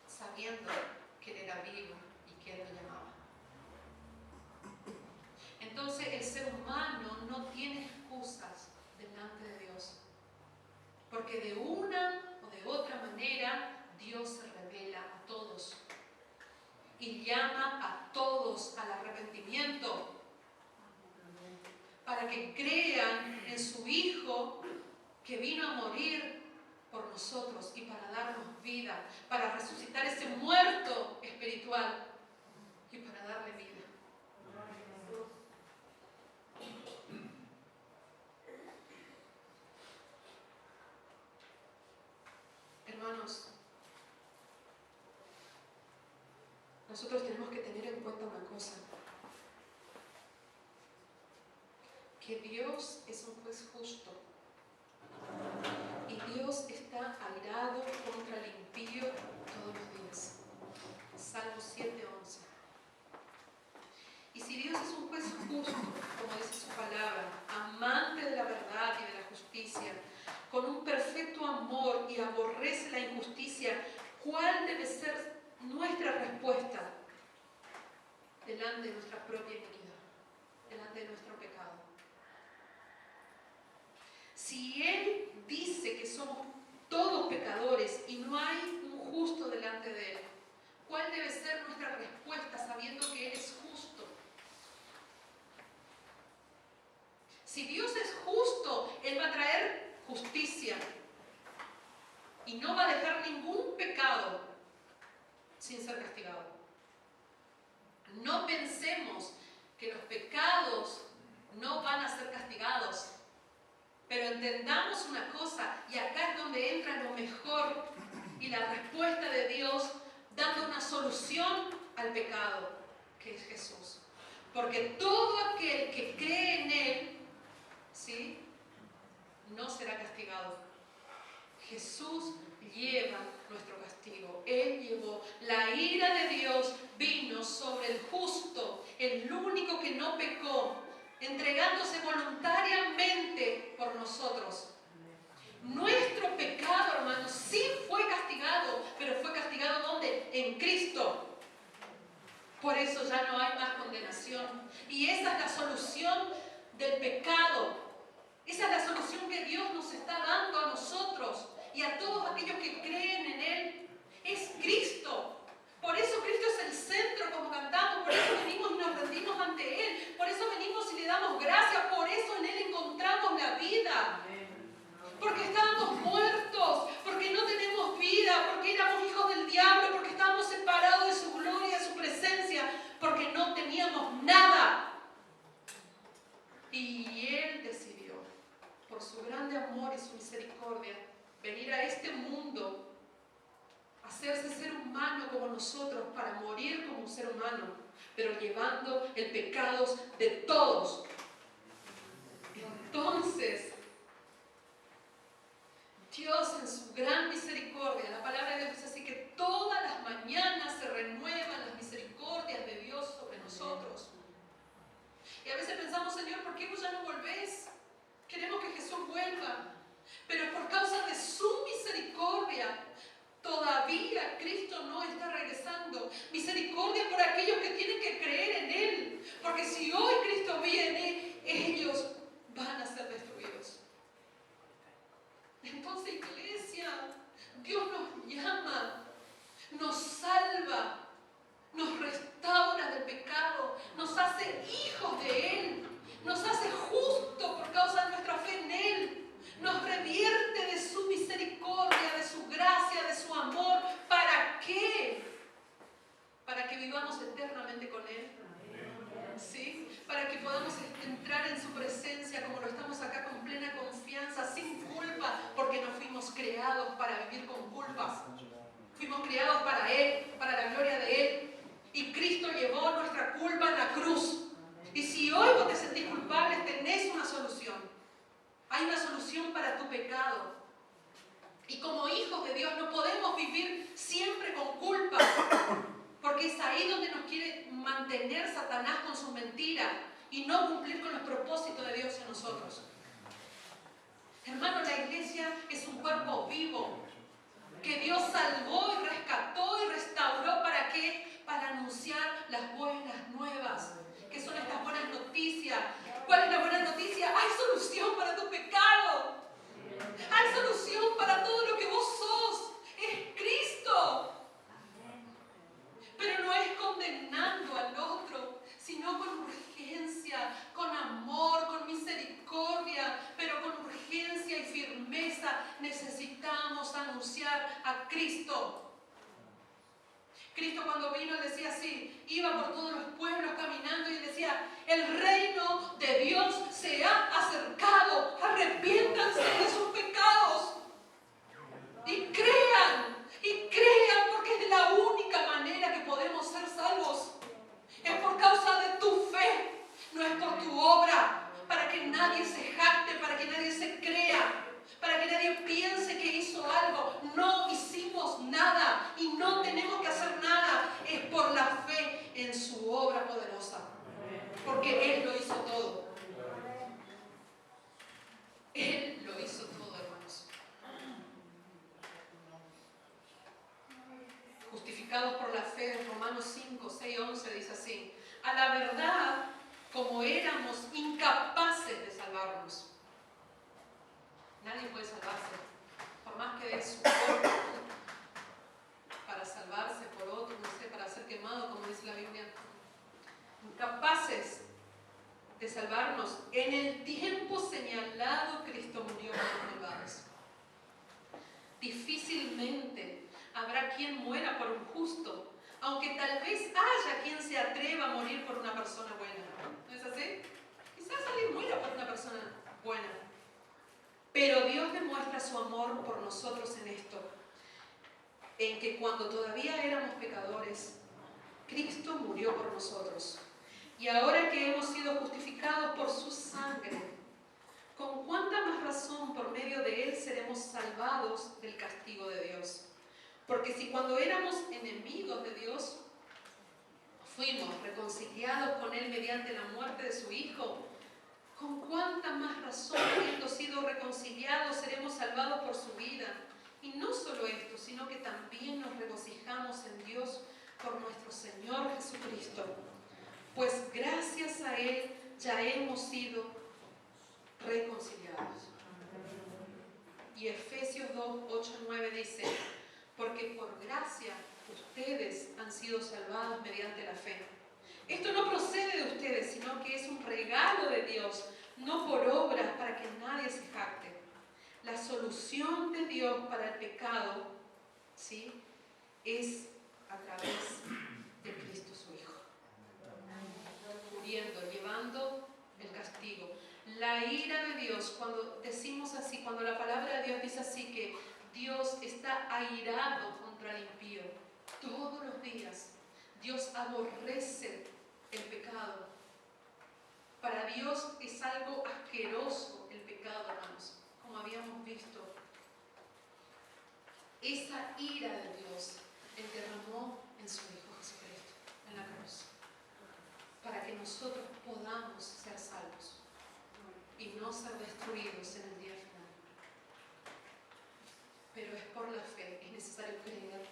sabiendo que Él era vivo y que Él me llamaba. Entonces el ser humano no tiene excusas delante de Dios. Porque de una o de otra manera Dios se revela a todos. Y llama a todos al arrepentimiento. Para que crean en su Hijo que vino a morir por nosotros y para darnos vida, para resucitar ese muerto espiritual y para darle vida. Hermanos, nosotros tenemos que tener en cuenta una cosa: que Dios es un juez justo y Dios está airado contra el impío todos los días. Salmo 7:11. Y si Dios es un juez justo, como dice su palabra, amante de la verdad y de la justicia, con un perfecto amor y aborrece la injusticia, ¿cuál debe ser nuestra respuesta delante de nuestra propia iniquidad, delante de nuestro pecado? no va a dejar ningún pecado sin ser castigado. No pensemos que los pecados no van a ser castigados. Pero entendamos una cosa, y acá es donde entra lo mejor y la respuesta de Dios, dando una solución al pecado, que es Jesús. Porque todo aquel que cree en Él, ¿sí?, no será castigado. Jesús lleva nuestro castigo. Él llevó. La ira de Dios vino sobre el justo, el único que no pecó, entregándose voluntariamente por nosotros. Nuestro pecado, hermanos, sí fue castigado, pero fue castigado ¿dónde? En Cristo. Por eso ya no hay más condenación. Y esa es la solución del pecado. Esa es la solución que Dios nos está dando a nosotros y a todos aquellos que creen en Él. Es Cristo. Por eso Cristo es el centro, como cantamos. Por eso venimos y nos rendimos ante Él. Por eso venimos y le damos gracias. Por eso en Él encontramos la vida. Porque estábamos muertos, porque no tenemos vida, porque éramos hijos del diablo, porque estábamos separados de su gloria, de su presencia, porque no teníamos nada. Y Él decidió, por su grande amor y su misericordia, venir a este mundo, hacerse ser humano como nosotros, para morir como un ser humano, pero llevando el pecado de todos. Entonces, Dios en su gran misericordia, la palabra de Dios dice así, que todas las mañanas se renuevan las misericordias de Dios sobre nosotros. Y a veces pensamos, Señor, ¿por qué vos ya no volvés? Queremos que Jesús vuelva. Pero por causa de su misericordia, todavía Cristo no está regresando. Misericordia por aquellos que tienen que creer en Él. Porque si hoy Cristo viene, ellos van a ser destruidos. Entonces, iglesia, Dios nos llama, nos salva, nos restaura del pecado, nos hace hijos de Él, nos hace justos por causa de nuestra fe en Él, nos revierte de su misericordia, de su gracia, de su amor. ¿Para qué? Para que vivamos eternamente con Él. ¿Sí? Para que podamos entrar en su presencia como lo estamos acá, con plena confianza, sin culpa, porque no fuimos creados para vivir con culpas. Fuimos creados para Él, para la gloria de Él. Y Cristo llevó nuestra culpa en la cruz. Y si hoy vos te sentís culpable, tenés una solución. Hay una solución para tu pecado. Y como hijos de Dios no podemos vivir siempre con culpa, porque es ahí donde nos quiere mantener Satanás con su mentira y no cumplir con los propósitos de Dios en nosotros. Hermano, la iglesia es un cuerpo vivo que Dios salvó y rescató y restauró. ¿Para qué? Para anunciar las buenas nuevas, que son estas buenas noticias. ¿Cuál es la buena noticia? Hay solución para tu pecado. Hay solución para todo lo que vos sos. Es Cristo. Pero no es condenando al otro, sino con urgencia, con amor, con misericordia, pero con urgencia y firmeza necesitamos anunciar a Cristo. Cristo cuando vino decía así, iba por todos los pueblos caminando y decía, el reino de Dios se ha acercado, arrepiéntanse de sus pecados y crean porque es la única manera que podemos ser salvos. Es por causa de tu fe, no es por tu obra, para que nadie se jacte, para que nadie se crea, para que nadie piense que hizo algo. No hicimos nada y no tenemos que hacer nada. Es por la fe en su obra poderosa, porque Él lo hizo todo. Él lo hizo todo, hermanos. Justificados por la fe, Romanos 5, 6, 11 dice así: a la verdad, como éramos incapaces de salvarnos. Nadie puede salvarse, por más que dé su cuerpo para salvarse por otro, no sé, para ser quemado, como dice la Biblia. Incapaces de salvarnos. En el tiempo señalado, Cristo murió por los malvados. Difícilmente habrá quien muera por un justo, aunque tal vez haya quien se atreva a morir por una persona buena. ¿No es así? Quizás alguien muera por una persona buena. Pero Dios demuestra su amor por nosotros en esto, en que cuando todavía éramos pecadores, Cristo murió por nosotros. Y ahora que hemos sido justificados por su sangre, ¿con cuánta más razón por medio de él seremos salvados del castigo de Dios? Porque si cuando éramos enemigos de Dios, fuimos reconciliados con él mediante la muerte de su Hijo, ¿con cuánta más razón, habiendo sido reconciliados, seremos salvados por su vida? Y no solo esto, sino que también nos regocijamos en Dios por nuestro Señor Jesucristo. Pues gracias a Él ya hemos sido reconciliados. Y Efesios 2, 8, 9 dice, porque por gracia ustedes han sido salvados mediante la fe. Esto no procede de ustedes, sino que es un regalo de Dios, no por obras para que nadie se jacte. La solución de Dios para el pecado, ¿sí?, es a través de Cristo su Hijo. Muriendo, llevando el castigo. La ira de Dios, cuando decimos así, cuando la palabra de Dios dice así, que Dios está airado contra el impío, todos los días Dios aborrece el pecado. Para Dios es algo asqueroso el pecado, hermanos, como habíamos visto. Esa ira de Dios Él derramó en su Hijo Jesucristo, en la cruz, para que nosotros podamos ser salvos y no ser destruidos en el día final. Pero es por la fe, es necesario creer,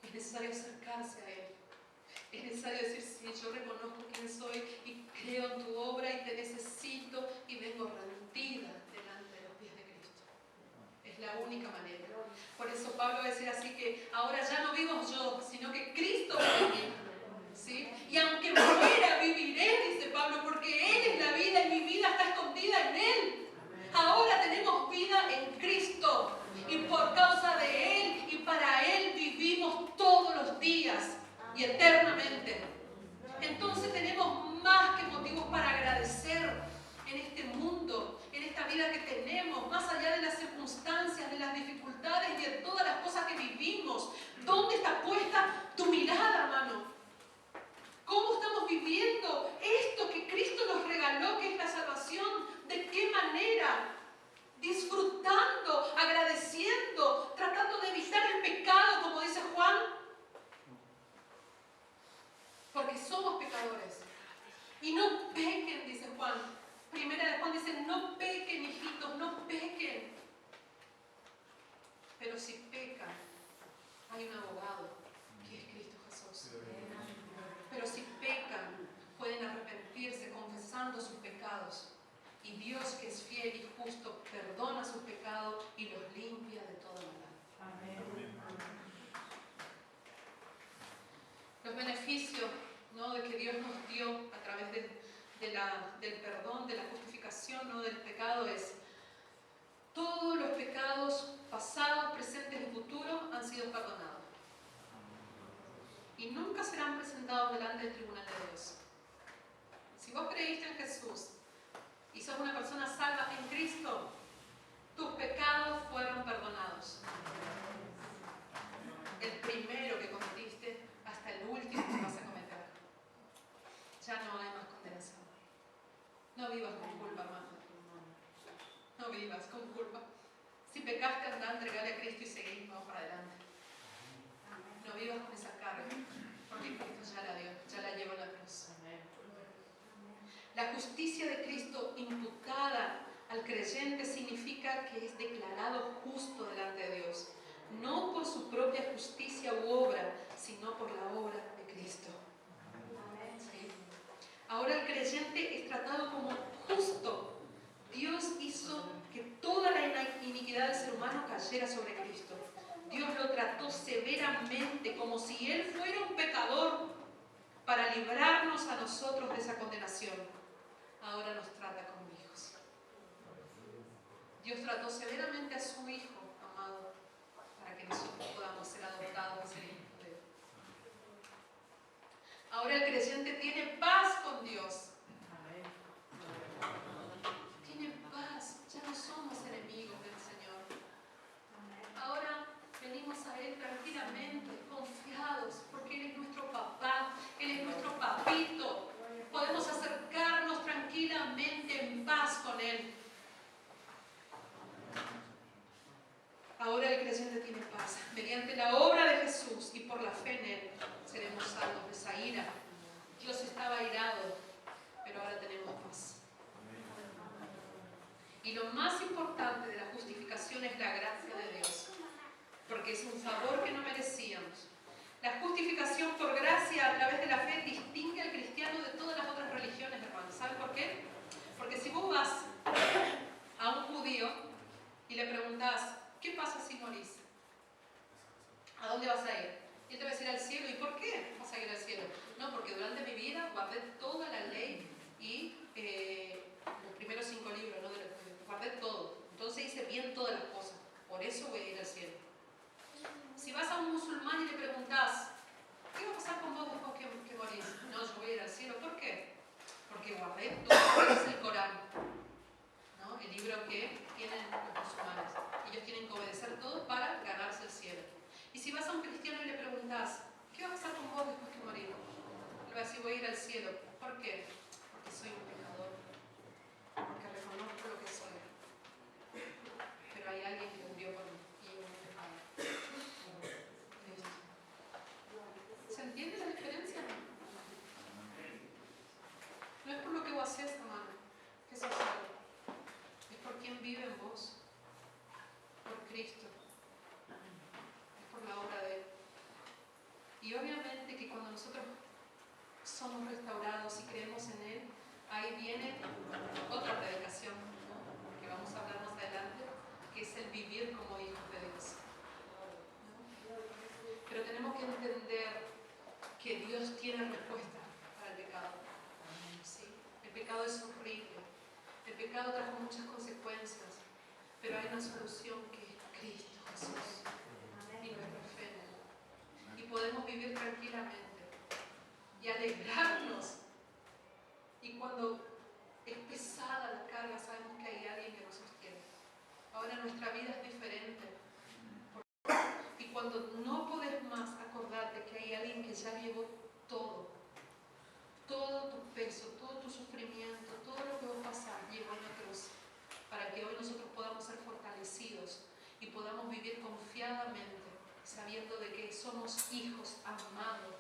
es necesario acercarse a Él. Es necesario decir, sí, yo reconozco quién soy y creo en tu obra y te necesito y vengo rendida delante de los pies de Cristo. Es la única manera. Por eso Pablo va a decir así que ahora ya no vivo yo, sino que Cristo vive en mí. ¿Sí? Y aunque muera, viviré, dice Pablo, porque Él es la vida y mi vida está escondida en Él. Ahora tenemos vida en Cristo y por causa de Él y para Él vivimos todos los días y eternamente. Entonces tenemos más que motivos para agradecer en este mundo, en esta vida que tenemos, más allá de las circunstancias, de las dificultades y de todas las cosas que vivimos. ¿Dónde está puesta tu mirada, hermano? ¿Cómo estamos viviendo esto que Cristo nos regaló, que es la salvación? ¿De qué manera? Disfrutando, agradeciendo, tratando de evitar el pecado, como dice Juan. Porque somos pecadores. Y no pequen, dice Juan. Primera de Juan dice, no pequen, hijitos, no pequen. Pero si pecan, hay un abogado, que es Cristo Jesús. Pero si pecan, pueden arrepentirse confesando sus pecados. Y Dios, que es fiel y justo, perdona sus pecados y los limpia de toda maldad. Amén. Los beneficios, ¿no?, de que Dios nos dio a través del perdón, de la justificación, ¿no?, del pecado es: todos los pecados pasados, presentes y futuros han sido perdonados. Y nunca serán presentados delante del tribunal de Dios. Si vos creíste en Jesús y sos una persona salva en Cristo, tus pecados fueron perdonados. El primero que cometiste hasta el último que vas a cometer. Ya no hay más condenación. No vivas con culpa, hermano. No vivas con culpa. Si pecaste, anda, entregale a Cristo y seguir, vamos para adelante. No vivas con esa carga, porque Cristo ya la dio, ya la llevó a la cruz. La justicia de Cristo imputada al creyente significa que es declarado justo delante de Dios, no por su propia justicia u obra, sino por la obra de Cristo. ¿Sí? Ahora el creyente es tratado como justo. Dios hizo que toda la iniquidad del ser humano cayera sobre Cristo. Dios lo trató severamente, como si Él fuera un pecador, para librarnos a nosotros de esa condenación. Ahora nos trata como hijos. Dios trató severamente a su Hijo amado para que nosotros podamos tiene paz con Dios. Tiene paz, ya no somos enemigos del Señor. Ahora venimos a Él tranquilamente, confiados, porque Él es nuestro papá, Él es nuestro papito. Podemos acercarnos tranquilamente en paz con Él. Ahora el creyente tiene paz. Mediante la obra de Jesús y por la fe en Él seremos salvos de esa ira. Dios estaba airado, pero ahora tenemos paz. Y lo más importante de la justificación es la gracia de Dios, porque es un favor que no merecíamos. La justificación por gracia a través de la fe distingue al cristiano de todas las otras religiones, hermanos. ¿Saben por qué? Porque si vos vas a un judío y le preguntás, ¿qué pasa si morís? ¿A dónde vas a ir? Y él te va a decir al cielo. ¿Y por qué vas a ir al cielo? No, porque durante mi vida guardé toda la ley y los primeros 5 libros, ¿no? Guardé todo. Entonces hice bien todas las cosas. Por eso voy a ir al cielo. Si vas a un musulmán y le preguntás, ¿qué va a pasar con vos después que morís? No, yo voy a ir al cielo. ¿Por qué? Porque guardé todo lo que es el Corán, ¿no? El libro que tienen los musulmanes. Ellos tienen que obedecer todo para ganarse el cielo. Y si vas a un cristiano y le preguntás, ¿qué va a pasar con vos después que morís? Le va a decir, voy a ir al cielo. ¿Por qué? Porque soy un pecador. Porque reconozco lo que soy. Pero hay alguien que murió por mí y yo no he pecado. ¿Se entiende la diferencia? No es por lo que vos haces, hermano, que sos salvo. Es por quien vive en vos. Por Cristo. Es por la obra de Él. Y obviamente que cuando nosotros somos restaurados y creemos en Él, ahí viene otra predicación, ¿no? Que vamos a hablar más adelante, que es el vivir como hijos de Dios. ¿No? Pero tenemos que entender que Dios tiene respuesta para el pecado. ¿Sí? El pecado es horrible. El pecado trajo muchas consecuencias, pero hay una solución que es Cristo Jesús y nuestra fe en Él. Y podemos vivir tranquilamente y alegrarnos. Y cuando es pesada la carga, sabemos que hay alguien que nos sostiene. Ahora nuestra vida es diferente. Y cuando no podés más, acordate que hay alguien que ya llevó todo. Todo tu peso, todo tu sufrimiento, todo lo que va a pasar, llevó en la cruz. Para que hoy nosotros podamos ser fortalecidos y podamos vivir confiadamente, sabiendo de que somos hijos amados